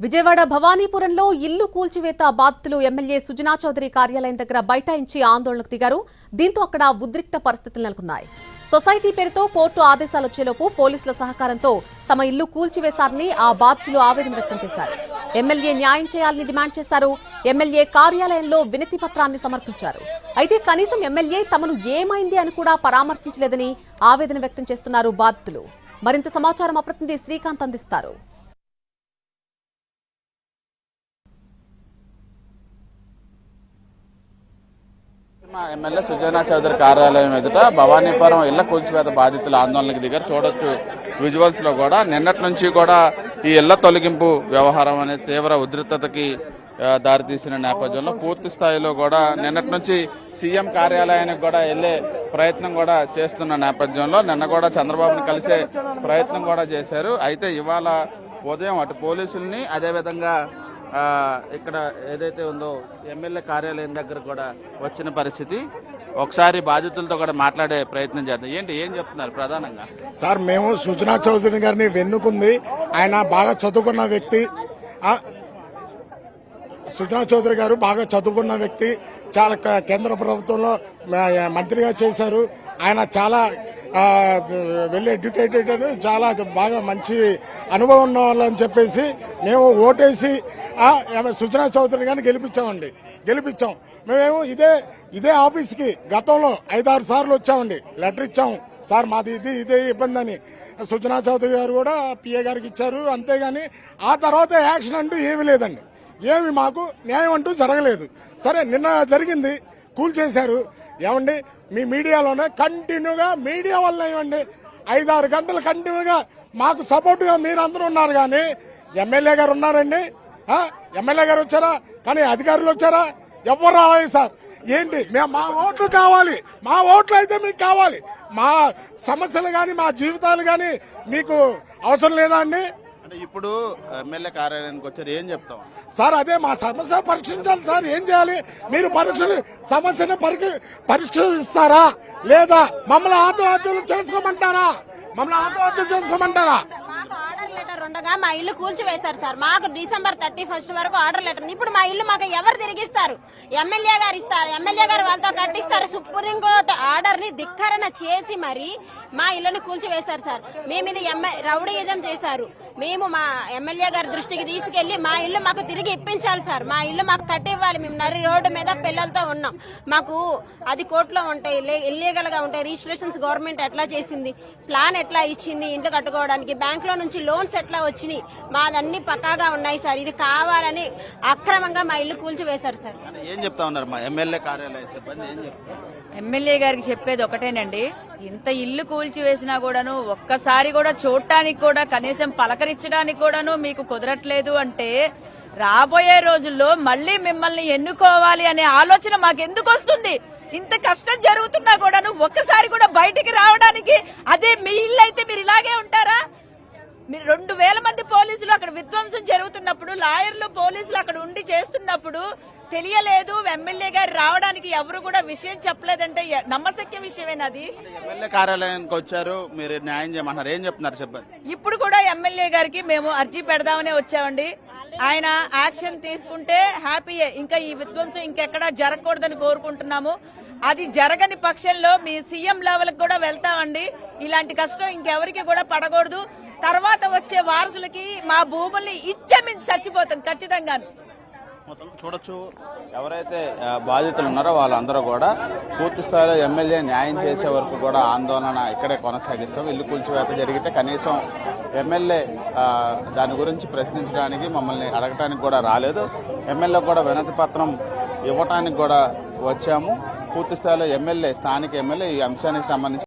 విజయవాడ భవానీపురంలో ఇల్లు కూల్చివేత బాధితులు ఎమ్మెల్యే సుజనా చౌదరి కార్యాలయం దగ్గర బైఠాయించి ఆందోళనకు దిగారు. దీంతో అక్కడ ఉద్రిక్త పరిస్థితులు నెలకొన్నాయి. సొసైటీ పేరుతో కోర్టు ఆదేశాలు వచ్చేలోపు పోలీసుల సహకారంతో తమ ఇల్లు కూల్చివేశారని ఆ బాధితులు ఆవేదన వ్యక్తం చేశారు. ఎమ్మెల్యే న్యాయం చేయాలని డిమాండ్ చేశారు. ఎమ్మెల్యే కార్యాలయంలో వినతి పత్రాన్ని సమర్పించారు. అయితే కనీసం ఎమ్మెల్యే తమను ఏమైంది అని కూడా పరామర్శించలేదని ఆవేదన వ్యక్తం చేస్తున్నారు బాధితులు. మరింత సమాచారం మా ప్రతినిధి శ్రీకాంత్ అందిస్తారు. ఎమ్మెల్యే సుజనా చౌదరి కార్యాలయం ఎదుట భవానీపురం ఇళ్ల కూల్చివేత బాధితుల ఆందోళనకు దిగారు. చూడొచ్చు విజువల్స్ లో కూడా నిన్నటి నుంచి కూడా ఈ ఇళ్ల తొలగింపు వ్యవహారం అనే తీవ్ర ఉధృతతకి దారితీసిన నేపథ్యంలో పూర్తి స్థాయిలో కూడా నిన్నటి నుంచి సీఎం కార్యాలయానికి కూడా వెళ్లే ప్రయత్నం కూడా చేస్తున్న నేపథ్యంలో నిన్న కూడా చంద్రబాబుని కలిసే ప్రయత్నం కూడా చేశారు. అయితే ఇవాళ ఉదయం అటు పోలీసుల్ని అదేవిధంగా ఇక్కడ ఏదైతే ఉందో ఎమ్మెల్యే కార్యాలయం దగ్గర కూడా వచ్చిన పరిస్థితి. ఒకసారి బాధితులతో కూడా మాట్లాడే ప్రయత్నం చేద్దాం. ఏం చెప్తున్నారు ప్రధానంగా? సార్, మేము సుజనా చౌదరి గారిని వెన్నుకుంది. ఆయన బాగా చదువుకున్న వ్యక్తి. సుజనా చౌదరి గారు బాగా చదువుకున్న వ్యక్తి. చాలా కేంద్ర ప్రభుత్వంలో మంత్రిగా చేశారు. ఆయన చాలా వెల్ ఎడ్యుకేటెడ్ అని చాలా బాగా మంచి అనుభవం ఉన్న వాళ్ళని చెప్పేసి మేము ఓటేసి సుజనా చౌదరి గారిని గెలిపించాం. మేమేమో ఇదే ఆఫీస్కి గతంలో 5-6 సార్లు వచ్చామండి. లెటర్ ఇచ్చాం, సార్ మాది ఇదే ఇబ్బంది అని. సుజనా చౌదరి గారు కూడా పిఏ గారికి ఇచ్చారు. అంతేగాని ఆ తర్వాత యాక్షన్ అంటూ ఏమీ లేదండి. ఏమి మాకు న్యాయం అంటూ జరగలేదు. సరే, నిన్న జరిగింది, కూల్చేశారు. ఏమండి, మీ మీడియాలోనే కంటిన్యూగా మీడియా వల్ల ఏమండి 5-6 గంటలు కంటిన్యూగా మాకు సపోర్టుగా మీరందరూ ఉన్నారు. కానీ ఎమ్మెల్యే గారు ఉన్నారండి, ఎమ్మెల్యే గారు వచ్చారా? కానీ అధికారులు వచ్చారా? ఎవరు రాలేదు సార్. ఏంటి, మా ఓట్లు కావాలి, మా ఓట్లు అయితే మీకు కావాలి. మా సమస్యలు కానీ మా జీవితాలు కానీ మీకు అవసరం లేదా అండి? ఇప్పుడు ఎమ్మెల్యే కార్యాలయానికి వచ్చారు, ఏం చెప్తాం సార్? అదే మా సమస్య పరీక్షించాలి సార్. ఏం చేయాలి? మీరు సమస్యను పరిష్కరిస్తారా లేదా మమ్మల్ని ఆత్మహత్యలు చేసుకోమంటారా? ఉండగా మా ఇల్లు కూల్చివేశారు సార్. మాకు December 31 వరకు ఆర్డర్ లెటర్. ఇప్పుడు మా ఇల్లు మాకు ఎవరు తిరిగిస్తారు? ఎమ్మెల్యే గారు ఇస్తారు. ఎమ్మెల్యే గారు వాళ్ళతో కట్టిస్తారు. సుప్రీంకోర్టు ఆర్డర్ ని ధిక్కరణ చేసి మరి మా ఇల్లుని కూల్చివేశారు సార్. మేము ఇది రౌడీయిజం చేశారు. మేము మా ఎమ్మెల్యే గారి దృష్టికి తీసుకెళ్లి మా ఇల్లు మాకు తిరిగి ఇప్పించాలి సార్. మా ఇల్లు మాకు కట్టివ్వాలి. మేము నరి రోడ్డు మీద పిల్లలతో ఉన్నాం. మాకు అది కోర్టులో ఉంటాయి, ఇల్లీగల్ గా ఉంటాయి. రిజిస్ట్రేషన్స్ గవర్నమెంట్ ఎట్లా చేసింది, ప్లాన్ ఎట్లా ఇచ్చింది ఇంట్లో కట్టుకోవడానికి, బ్యాంక్ లో నుంచి లోన్స్ ఎట్లా వచ్చినాయి, మాదన్నీ పక్కాగా ఉన్నాయి సార్. ఇది కావాలని అక్రమంగా మా ఇల్లు కూల్చివేశారు సార్. ఏం చెప్తా ఉన్నారు మా ఎమ్మెల్యే కార్యాలయ సిబ్బంది? ఏం చెప్తారు? ఎమ్మెల్యే గారికి చెప్పేది ఒకటేనండి, ఇంత ఇల్లు కూల్చివేసినా కూడాను ఒక్కసారి కూడా చూడటానికి కూడా కనీసం పలకరించడానికి కూడాను మీకు కుదరట్లేదు అంటే రాబోయే రోజుల్లో మళ్లీ మిమ్మల్ని ఎన్నుకోవాలి అనే ఆలోచన మాకెందుకు వస్తుంది? ఇంత కష్టం జరుగుతున్నా కూడాను ఒక్కసారి కూడా బయటికి రావడానికి, అదే మీ ఇల్లు అయితే మీరు ఇలాగే ఉంటారా? మీరు 2000 మంది పోలీసులు అక్కడ విధ్వంసం జరుగుతున్నప్పుడు, లాయర్లు పోలీసులు అక్కడ ఉండి చేస్తున్నప్పుడు తెలియలేదు ఎమ్మెల్యే గారు రావడానికి ఎవరు కూడా విషయం చెప్పలేదంటే నమ్మశక్య విషయమేనది. ఎమ్మెల్యే కార్యాలయానికి వచ్చారు, మీరు న్యాయం చేయమన్నారు, ఏం చెప్తున్నారు చెప్పండి? ఇప్పుడు కూడా ఎమ్మెల్యే గారికి మేము అర్జీ పెడదామనే వచ్చామండి. ఆయన యాక్షన్ తీసుకుంటే హ్యాపీయే. ఇంకా ఈ విధ్వంసం ఇంకెక్కడా జరగకూడదని కోరుకుంటున్నాము. అది జరగని పక్షంలో మీ సీఎం లెవెల్కి కూడా వెళ్తామండి. ఇలాంటి కష్టం ఇంకెవరికి కూడా పడకూడదు. తర్వాత వచ్చే వారసులకి మా భూముల్ని ఇచ్చే మేము చచ్చిపోతాం ఖచ్చితంగా. మొత్తం చూడొచ్చు, ఎవరైతే బాధితులు ఉన్నారో వాళ్ళందరూ కూడా పూర్తి స్థాయిలో ఎమ్మెల్యే న్యాయం చేసే వరకు కూడా ఆందోళన ఇక్కడే కొనసాగిస్తాం. ఇల్లు కూల్చివేత జరిగితే కనీసం ఎమ్మెల్యే దాని గురించి ప్రశ్నించడానికి, మమ్మల్ని అడగటానికి కూడా రాలేదు. ఎమ్మెల్యే కూడా వినతి పత్రం ఇవ్వటానికి కూడా వచ్చాము. పూర్తి స్థాయిలో స్థానిక ఎమ్మెల్యే ఈ అంశానికి సంబంధించి